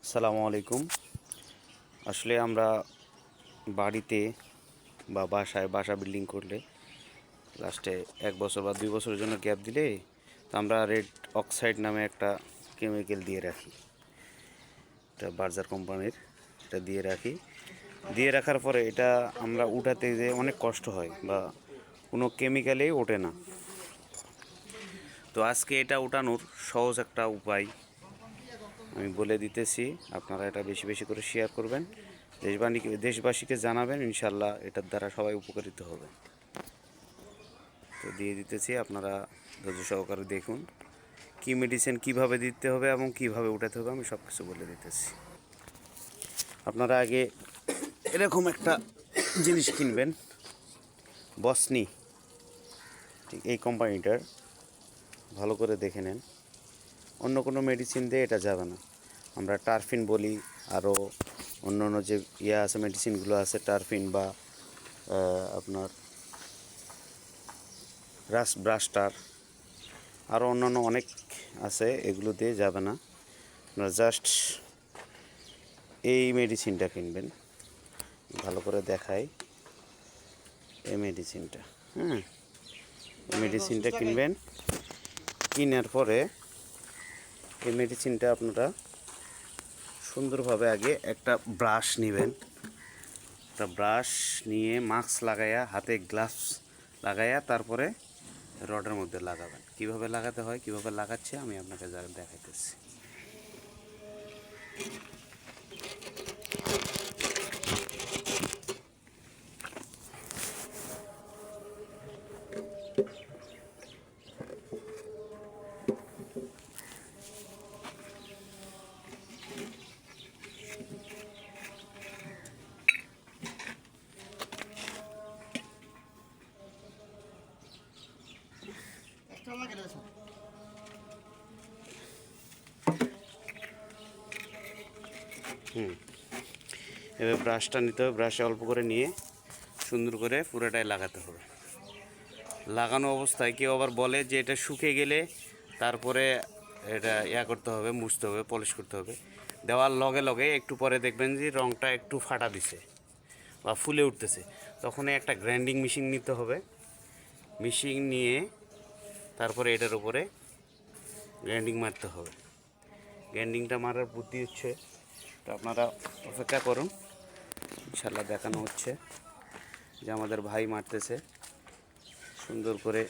আসসালামু আলাইকুম। আসলে আমরা বাড়িতে বা বাসা বিল্ডিং করলে লাস্টে 1 বছর বা 2 বছরের জন্য গ্যাপ দিলে তো আমরা রেড অক্সাইড নামে একটা কেমিক্যাল দিয়ে রাখি। এটা বার্জার কোম্পানির, এটা দিয়ে রাখার পরে এটা আমরা উঠাতে যে অনেক কষ্ট হয় বা কোনো কেমিক্যালেই ওঠে না। তো আজকে এটা উঠানোর সহজ একটা উপায় আমি বলে দিতেছি, আপনারা এটা বেশি বেশি করে শেয়ার করবেন, দেশবাসীকে জানাবেন, ইনশাল্লাহ এটার দ্বারা সবাই উপকারিত হবে। তো দিয়ে দিতেছি, আপনারা ধৈর্য সহকারে দেখুন কি মেডিসিন কিভাবে দিতে হবে এবং কিভাবে উঠাতে হবে, আমি সব কিছু বলে দিতেছি। আপনারা আগে এরকম একটা জিনিস কিনবেন, বসনি, ঠিক এই কোম্পানিটার, ভালো করে দেখে নেন। অন্য কোনো মেডিসিন দিয়ে এটা যাবে না। আমরা টারফিন বলি, আরও অন্য অন্য যে আছে মেডিসিনগুলো আছে, টারফিন বা আপনার ব্রাস্টার, আরও অন্যান্য অনেক আছে, এগুলো দিয়ে যাবে না। আপনারা জাস্ট এই মেডিসিনটা কিনবেন, ভালো করে দেখাই, এই মেডিসিনটা, এই মেডিসিনটা কিনবেন। কেনার পরে এই মেডিসিনটা আপনারা সুন্দরভাবে আগে একটা ব্রাশ নেবেন, একটা ব্রাশ নিয়ে মাস্ক লাগাইয়া, হাতে গ্লাভস লাগাইয়া, তারপরে রডের মধ্যে লাগাবেন। কিভাবে লাগাতে হয়, কিভাবে লাগাচ্ছে আমি আপনাকে দেখাইতেছি। এবার ব্রাশটা নিতে হবে, ব্রাশে অল্প করে নিয়ে সুন্দর করে পুরোটাই লাগাতে হবে। লাগানো অবস্থায় কেউ আবার বলে যে এটা শুকিয়ে গেলে তারপরে এটা করতে হবে, মুছতে হবে, পলিশ করতে হবে। দেওয়ার লগে লগে একটু পরে দেখবেন যে রঙটা একটু ফাটা দিছে বা ফুলে উঠতেছে, তখন একটা গ্রাইন্ডিং মেশিন নিতে হবে। মেশিন নিয়ে তারপরে এটার উপরে গ্রাইন্ডিং মারতে হবে। গ্রাইন্ডিংটা মারার বুদ্ধি হচ্ছে, তো আপনারা অপেক্ষা করুন, ইনশাল্লাহ দেখানো হচ্ছে যে আমাদের ভাই মারতেছে, সুন্দর করে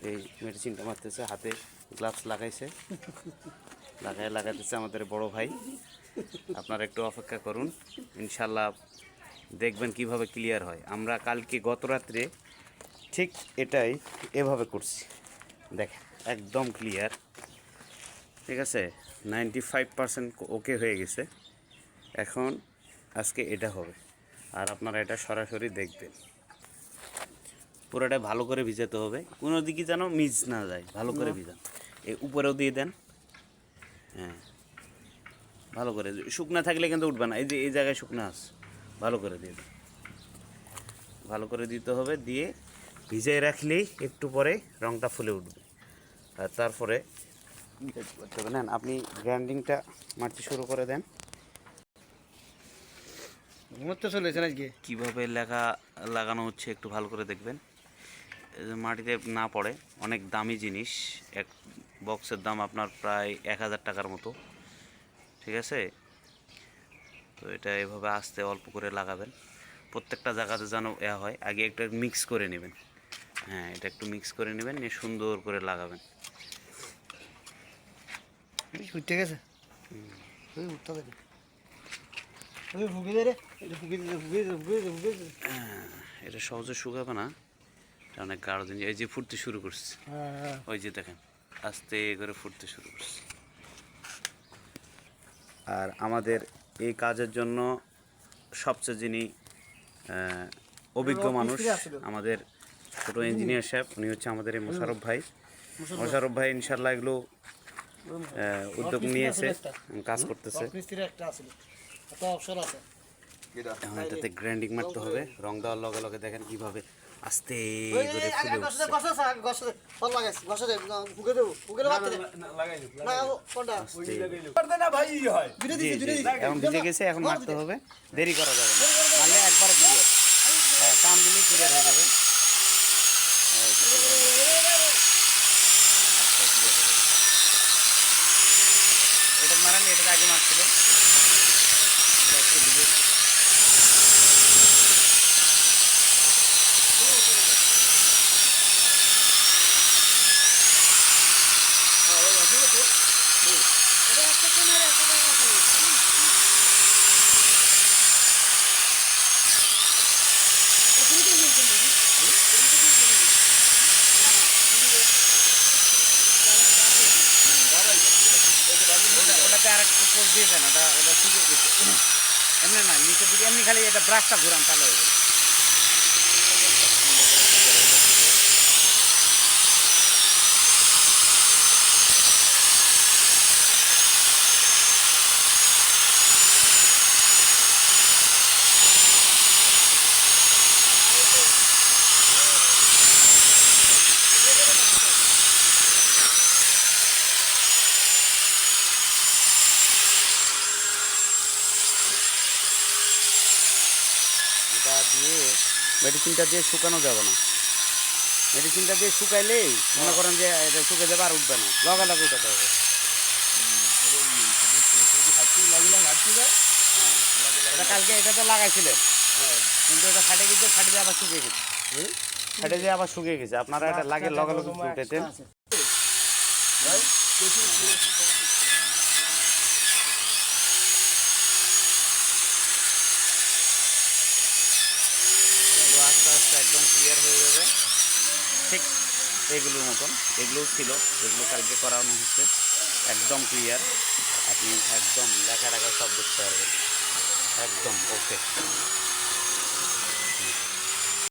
এই মেডিসিনটা মারতেছে, হাতে গ্লাভস লাগাইছে, লাগাইতেছে আমাদের বড় ভাই। আপনারা একটু অপেক্ষা করুন, ইনশাল্লাহ দেখবেন কিভাবে ক্লিয়ার হয়। আমরা কালকে গত রাত্রে ঠিক এটাই এভাবে করছি, দেখেন একদম ক্লিয়ার, ঠিক আছে, 95% ওকে হয়ে গেছে। এখন আজকে এটা হবে, আর আপনারা এটা সরাসরি দেখবেন। পুরোটা ভালো করে ভিজাতে হবে, কোনো দিকে যেন মিস না যায়, ভালো করে ভিজান। এই উপরেও দিয়ে দেন, হ্যাঁ ভালো করে, শুকনা থাকলে কিন্তু উঠবে না, এই যে এই জায়গায় শুকনা আছে, ভালো করে দিয়ে দেন, ভালো করে দিতে হবে। দিয়ে ভিজিয়ে রাখলেই একটু পরে রঙটা ফুলে উঠবে। আর তারপরে নেন, আপনি গ্রাইন্ডিংটা মারতে শুরু করে দেন। ঘুমোতে চলেছে আজকে কীভাবে লাগানো হচ্ছে একটু ভালো করে দেখবেন, মাটিতে না পড়ে। অনেক দামি জিনিস, এক বক্সের দাম আপনার প্রায় 1000 টাকার মতো, ঠিক আছে। তো এটা এভাবে আস্তে অল্প করে লাগাবেন, প্রত্যেকটা জায়গাতে যেন হয়। আগে একটা মিক্স করে নেবেন, হ্যাঁ এটা একটু মিক্স করে নেবেন, নিয়ে সুন্দর করে লাগাবেন। উঠতে গেছে এটা সহজে শুকাবে না, এটা অনেক গাঢ় জিনিস। এই যে ফুটতে শুরু করছে, ওই যে দেখেন আস্তে করে ফুটতে শুরু করছে। আর আমাদের এই কাজের জন্য সবচেয়ে যিনি অভিজ্ঞ মানুষ, আমাদের ছোটো ইঞ্জিনিয়ার সাহেব, উনি হচ্ছে আমাদের এই মোশাররফ ভাই। ইনশাল্লাহ এগুলো উদ্যোগ নিয়েছে, কাজ করতেছে। এখন এটাতে গ্রাইন্ডিং মারতে হবে, রং দেওয়ার লগে লগে দেখেন কীভাবে আস্তে করে ফুলে উঠছে জি জি এখন ভিজে গেছে, এখন মারতে হবে, দেরি করা যাবে না, মারলে একবারে ক্লিয়ার। হ্যাঁ টান দিলে ক্লিয়ার হয়ে যাবে। এই যে clear হয়ে গেছে। আস্তে clear হয়ে গেছে। এটা মারান, এটাকে আগে মারছিল, এটা একটু ভিজে। ওটাতে আর একটু পোস্ট দিয়েছেন, ওটা ওটা শুকে গেছে। এমনি না, নিচের দিকে এমনি খালি এটা ব্রাশটা ঘুরান তাহলে হবে। এটা দিয়ে মেডিসিনটা দিয়ে শুকানো যাবে না, মেডিসিনটা দিয়ে শুকাইলেই মনে করেন যে এটা শুকে যাবে আর উঠবে না, লগালগে উঠাতে হবে। হ্যাঁ এটা কালকে এটা তো লাগাইছিলেন, কিন্তু এটা ফাটে গেছে, ফাটে দিয়ে আবার শুকিয়ে গেছে, ফাটে দিয়ে আবার শুকিয়ে গেছে। আপনারা এটা লাগে লগালগে উঠাইতেন। এগুলো আস্তে আস্তে একদম ক্লিয়ার হয়ে যাবে, ঠিক এগুলোর মতন। এগুলোও ছিল, এগুলো কালকে করানো হচ্ছে, একদম ক্লিয়ার। আপনি একদম লেখা সব দেখতে পারবেন, একদম ওকে।